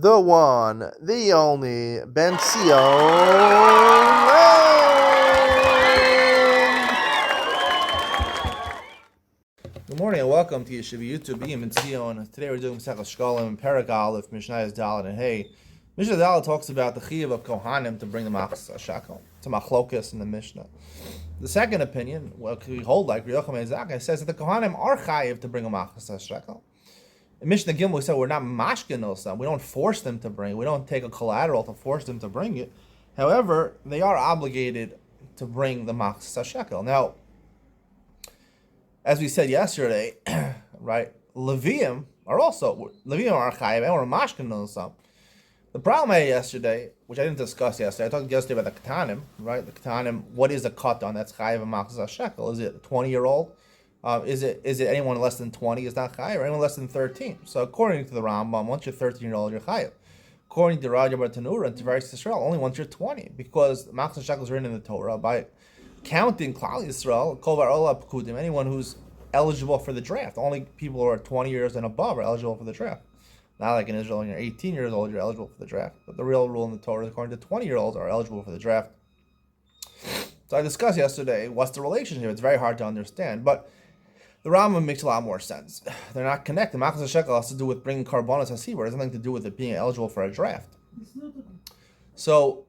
the one, the only, Ben Sion. Good morning and welcome to Yeshiva YouTube. Iyun and Sion. Today we're doing Shekalim and Perek Aleph, Mishnah Dalet and Hey. Mishnah Dalet talks about the chiyuv of Kohanim to bring the machzas shekel. It's a machlokas in the Mishnah. The second opinion, what we hold like Reb Yochanan Zakai, says that the Kohanim are chayiv to bring a machzas shekel. In Mishnah Gimel, we said we're not mashkin osam. We don't force them to bring. We don't take a collateral to force them to bring it. However, they are obligated to bring the machzas shekel. Now, as we said yesterday, right? Levium are chayiv and we're mashkin osam. The problem I had yesterday, which I didn't discuss yesterday, I talked yesterday about the ketanim, right? The ketanim, what is a katan? That's chayiv and machzas shekel. Is it a 20-year-old? Is it anyone less than 20 is not chayiv, or anyone less than 13? So according to the Rambam, once you're 13-year-old, you're chayiv. According to Raja Bar Tanura and Tiveris Yisrael, only once you're 20, because machzas shekel is written in the Torah by counting Klal Yisrael, Kol V'Ola Pekudim, anyone who's eligible for the draft. Only people who are 20 years and above are eligible for the draft. Not like in Israel, when you're 18 years old, you're eligible for the draft. But the real rule in the Torah is according to 20-year-olds are eligible for the draft. So I discussed yesterday, what's the relationship? It's very hard to understand, but the Rambam makes a lot more sense. They're not connected. Machzas shekel has to do with bringing karbonos hasibur. It has nothing to do with it being eligible for a draft. So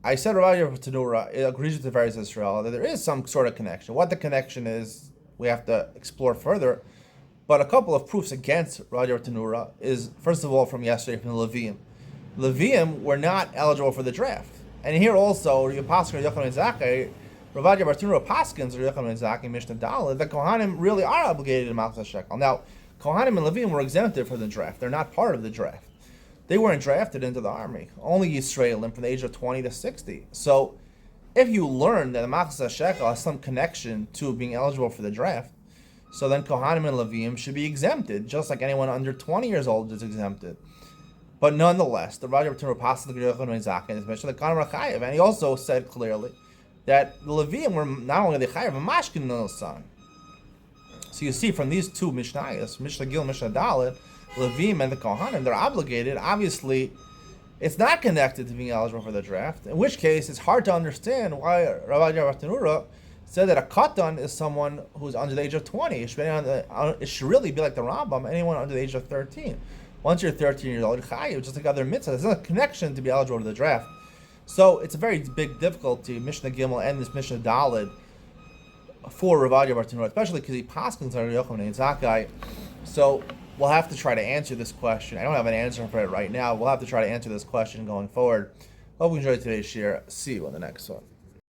I said Rabbi Tanura, it agrees with the various Israel that there is some sort of connection. What the connection is, we have to explore further. But a couple of proofs against Rabbi Tanura is, first of all, from yesterday from the Levium. Levium were not eligible for the draft. And here also, Rabbi Yochanan Zakai, Rabbi Tanura Paskins, Rabbi Yochanan Zakai, Mishnah Dalet, the Kohanim really are obligated to machzas shekel. Now, Kohanim and Levium were exempted from the draft. They're not part of the draft. They weren't drafted into the army. Only Yisraelim from the age of 20 to 60. So, if you learn that the machzas shekel has some connection to being eligible for the draft, so then Kohanim and Levium should be exempted, just like anyone under 20 years old is exempted. But nonetheless, the Raja Tanura passed the Yochanan Zakai in his mission, the Kohanim are chayiv, and he also said clearly that the Levium were not only the chayiv, but mashkin son. So you see from these two Mishnayos, Mishnah Gil, Mishnah Dalet, Levium and the Kohanim, they're obligated. Obviously, it's not connected to being eligible for the draft, in which case it's hard to understand why Rabbi Tanura said that a katan is someone who's under the age of 20. It should really be like the Rambam, anyone under the age of 13. Once you're 13 years old, you're chayiv, just like other mitzvahs. There's no connection to be eligible to the draft. So it's a very big difficulty, Mishnah Gimel and this Mishnah Dalet, for Rabbi Bar Tanura, especially because he paskins on Yochanan Zakai. So we'll have to try to answer this question. I don't have an answer for it right now. We'll have to try to answer this question going forward. Hope you enjoyed today's share. See you on the next one.